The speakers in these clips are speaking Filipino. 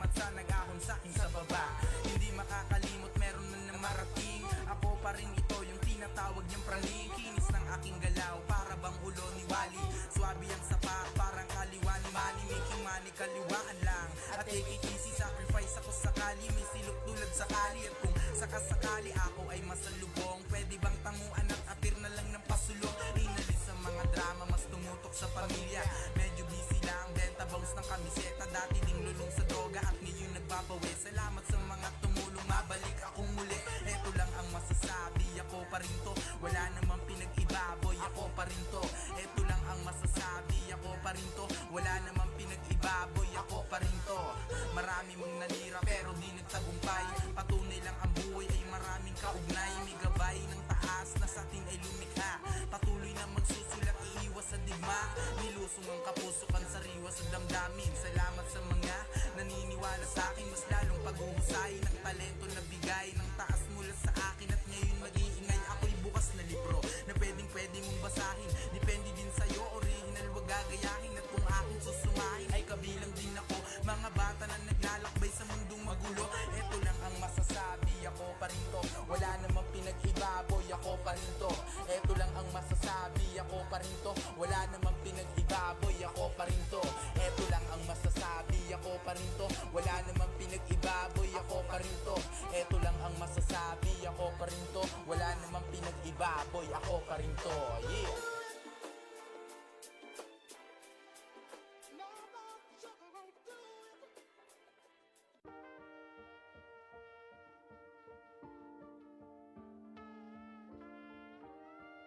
Salamat sa nag-ahon sa'kin sa baba. Hindi makakalimot, meron na marating. Ako pa rin ito, yung tinatawag niyang praning. Kinis ng aking galaw, para bang ulo ni Wally. Swabe ang sapat, parang kaliwa ni Manny. Making money, kaliwaan lang. At take it easy, sacrifice ako sakali. May silok tulad sa kali. At kung sakasakali ako ay masalubong, pwede bang tanguan at apir na lang ng pasulong. Inalis sa mga drama, mas tumutok sa pamilya. Medyo busy lang, denta bounce ng kamiseta. Dati ding lulong sa droga at ngayon nagbabawi. Salamat sa mga tumulong, mabalik akong muli. Eto lang ang masasabi, ako pa rin to. Wala namang pinag-ibaboy, ako pa rin to. Eto lang ang masasabi, ako pa rin to. Wala namang pinag-ibaboy, ako pa rin to. Marami mong nanira pero di nagtagumpay. Patunay lang ang buhay ay maraming kaugnay. May gabay ng taas na sa atin ay lumikha. Patuloy na magsusulat, iiwas sa digma. Nilusong ang kapusukan, sariwa sa damdamin. Salamat sa mga naniniwala sa akin. Mas lalong pag-uhusay ng talento na bigay ng taas mula sa akin. At ngayon mag-iingay, ako'y bukas na libro na pwede mong basahin. Depende din sa'yo, original wag gagayahin. At kung aking susumahin ay kabilang din ako. Mga bata na naglalakbay sa mundong magulo. Eto lang ang masasabi, ako pa rin to. Wala namang pinag-ibaboy, ako pa rin to. Eto lang ang masasabi, ako pa rin to. Wala namang pinag-ibaboy, ako pa rin to. Eto lang ang masasabi, ako pa rin to. Wala namang pinag-ibaboy, ako pa rin to. Eto lang ang masasabi, ako pa rin to. Wala namang pinag-ibaboy, ako pa rin to. Yeah.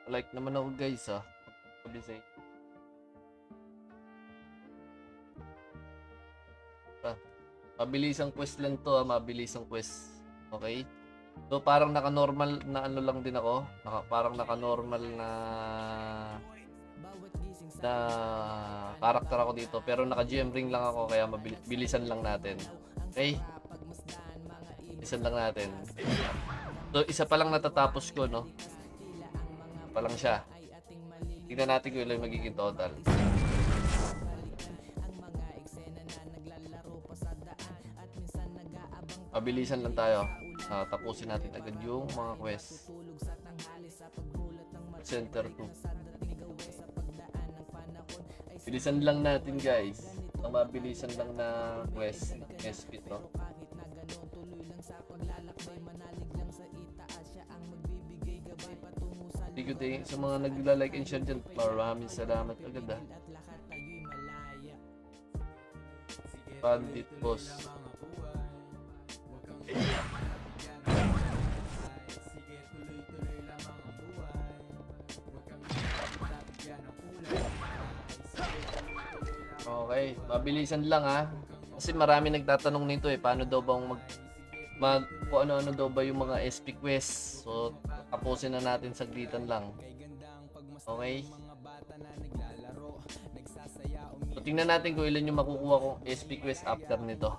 Like naman ako guys Sabi sa'yo. Mabilisang quest lang to mabilisang quest. Okay? So parang naka-normal na ano lang din ako. Parang naka-normal na karakter ako dito. Pero naka-GM ring lang ako kaya bilisan lang natin. Okay? Bilisan lang natin. So isa pa lang natatapos ko no. Pa lang siya. Tingnan natin kung ilan magiging total. Pabilisan lang tayo. Tapusin natin agad yung mga quest. Center 2. Bilisan lang natin guys. Ang mabilisan lang na quest. SP to. Sa mga nagla-like and share dyan, maraming salamat agad Bandit boss. Okay, mabilisan lang kasi marami nagtatanong nito paano daw bang kung ano-ano daw ba yung mga SP quest. So tapusin na natin saglitan lang. Okay? So tingnan natin kung ilan yung makukuha kong SP quest after nito.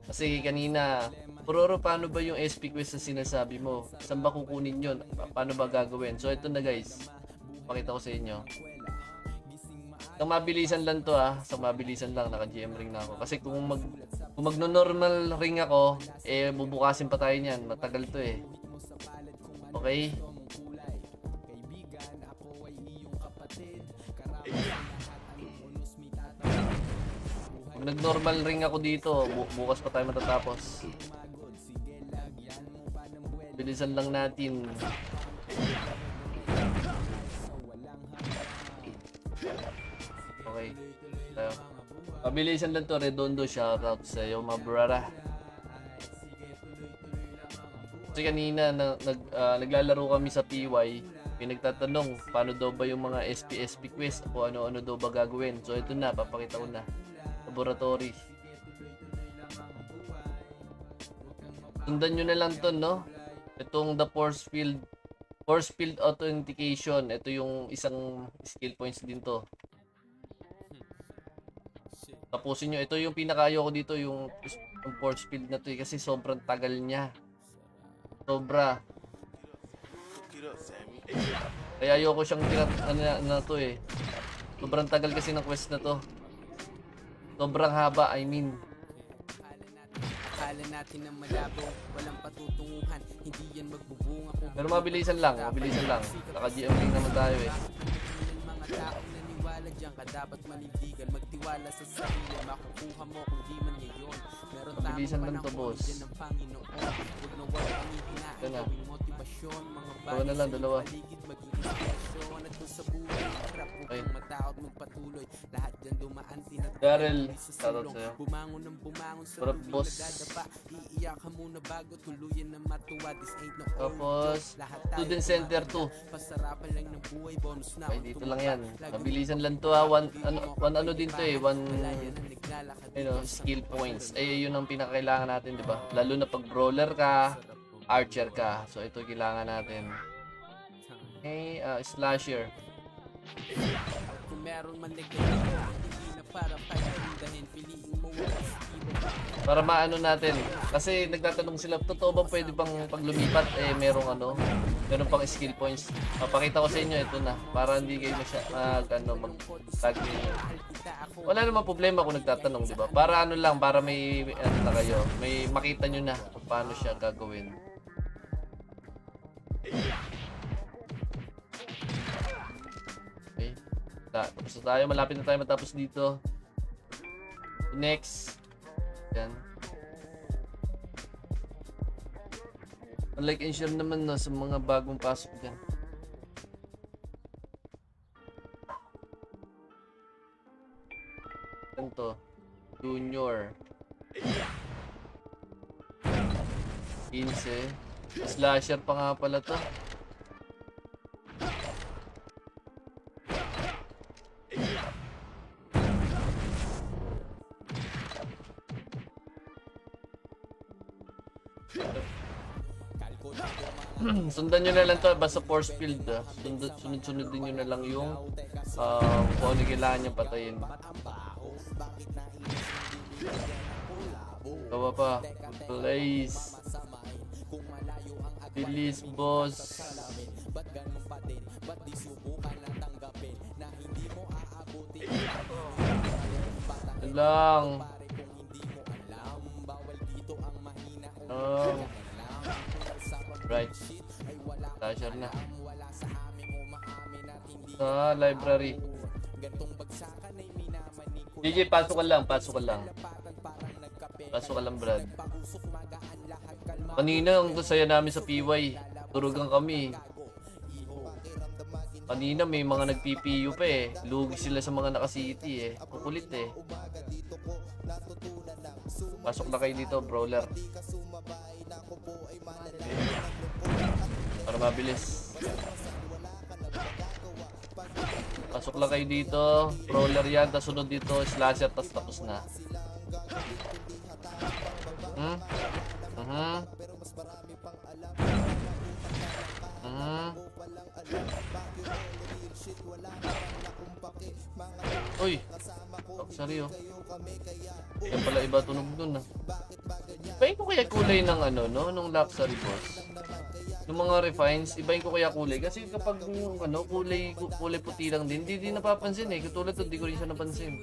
Kasi kanina, Pororo, paano ba yung SP quest na sinasabi mo? Saan ba kukunin yun? Paano ba gagawin? So ito na guys. Pakita ko sa inyo. Sa mabilisan lang to Sa mabilisan lang, naka-GM ring na ako. Kasi kung magno-normal ring ako, bubukasin pa tayo niyan. Matagal to Okay? Pag nag-normal ring ako dito, bukas pa tayo matatapos. Bilisan lang natin. Okay. Tayo. Pabilisan lang to, Redondo. Shoutout sa iyo, mga brara. Kasi kanina naglalaro kami sa PY, pinagtatanong paano daw ba yung mga SP quest o ano-ano daw ba gagawin. So ito na, papakita ko na. Laboratory. Sundan nyo na lang to, no? Itong the force field authentication. Ito yung isang skill points din to. Tapusin nyo. Ito yung pinakayo ko dito, yung force field na to kasi sobrang tagal niya. Sobra. Kaya ayoko siyang na to Sobrang tagal kasi ng quest na to. Sobrang haba, I mean. Akala natin na malabo, walang patutunguhan. Hindi yan magbubunga kung Pero mabilisan lang. Naka GM link naman tayo eh. mga tao naniwala dyan ka dapat manindigan. Magtiwala sa sarili, makukuha mo kung di man ngayon. Meron Mabilisan lang to, panahon boss. dyan ng Panginoon. Huwag na wala ang hihinaan, Ito na. gawing motivasyon. Mga Dalawa na lang, dalawa. paligid, maging inspirasyon. At kung sa buhay, harap mo Ay. kang mataot magpatuloy. Lahat dyan dumaan, Daryl, sa shoutout sulong. sa'yo. Bumangon ng bumangon sa Sarap, tubig boss. nagdadapa. Iiyak ka muna bago tuluyan na matuwa. This ain't no old Tapos, joke. Lahat tayo Student Center 2. pasarapan lang ng buhay, bonus na Ay, ang dito tumaba. lang yan. Lagi Mabilisan lang to ha. One ano din to eh. One malayan ang naglalakad skill points. Eh, yun ang pinakailangan natin, di ba? Lalo na pag brawler ka, archer ka. So, ito kailangan natin. Okay, slasher. kung meron man negative, hindi na para pahindahin. Piliin mo walang iba pa. Para maano natin. Kasi nagtatanong sila, totoo ba pwede bang pag lumipat, eh, merong meron pang skill points. Papakita ko sa inyo, ito na. Para hindi kayo mag-tag ninyo. Wala namang problema kung nagtatanong, di ba? Para para may, na kayo, may makita nyo na kung paano siya gagawin. Okay. Tapos na tayo, malapit na tayo matapos dito. Next. Yan. Like and share naman no, sa mga bagong pasok dyan. Ganito. Junior. 15. Slasher pa nga pala to. Sundan nyo na lang to basta force field sunod-sunod din nyo na lang yung kung ano kailangan nyo patayin. Kawa pa place bilis boss lang right. Slasher na. Sa library. DJ, pasok ka lang. Pasok ka lang, Brad. Kanina, ang saya namin sa PY. Turugan kami. Kanina, may mga nag-PPU pa eh. Lugi sila sa mga naka-city eh. Kukulit eh. Pasok na kayo dito, brawler. Para mabilis. Pasok lang kayo dito. Brawler yan. Tapos sunod dito. Slasher. Tapos tapos na. Uy. Sorry oh. Yan pala iba tunog dun ah. Ibahin ko kaya kulay ng nung luxury boss. Yung mga refines, ibahin ko kaya kulay. Kasi kapag yung kulay puti lang din, hindi napapansin eh. Katulad to, di ko rin siya napansin.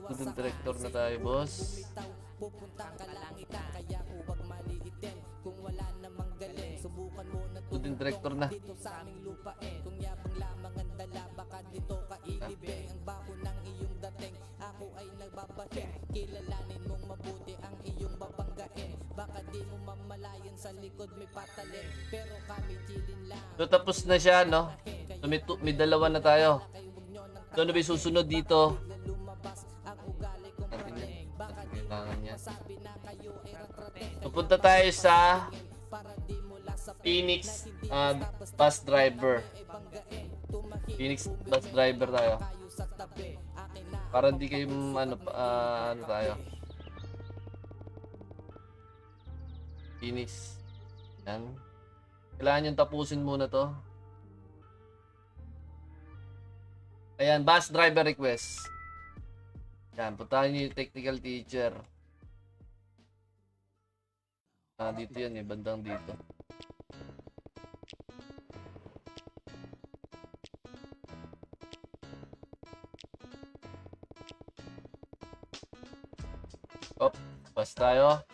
Student director na tayo, boss. Student director na. Kilalanin mong mabuti ang iyong babanggain. Baka di mo mamalayan sa likod may patalin. Pero kami chillin lang. So tapos na siya, no? So, may dalawa na tayo. So ano ba yung susunod dito? Kailangan niya. Pupunta tayo sa Phoenix bus driver. Phoenix bus driver tayo. Para hindi kayo tayo. Phoenix. Yan. Kailangan yung tapusin muna to. Ayan, bus driver request. Yan, puntahan nyo yung technical teacher. Dito yan eh, bandang dito. Op, pas tayo.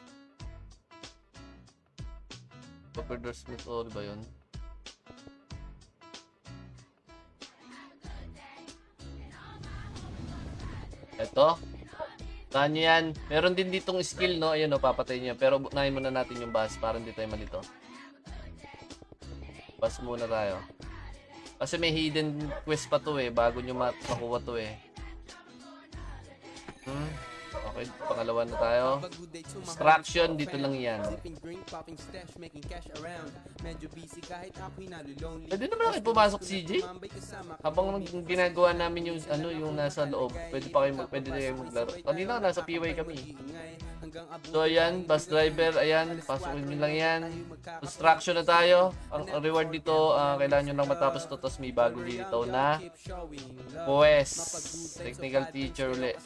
Copper Smith ore ba yun? Ito. Saan nyo yan? Meron din ditong skill, no? Ayun, no, papatay niya. Pero unahin muna natin yung boss para hindi tayo malito. Boss muna tayo. Kasi may hidden quest pa to eh. Bago nyo makuha to eh. Okay, pangalawa na tayo. Extraction, dito lang yan. Pwede naman natin pumasok, CJ. Habang ginagawa namin yung ano, yung nasa loob, pwede kayo maglaro. Kanina nasa PY kami. So ayan, bus driver, ayan, pasukin nyo lang yan. Construction na tayo. Ang reward dito, kailangan nyo lang matapos to, tapos may bago dito na quest. Technical teacher ulit.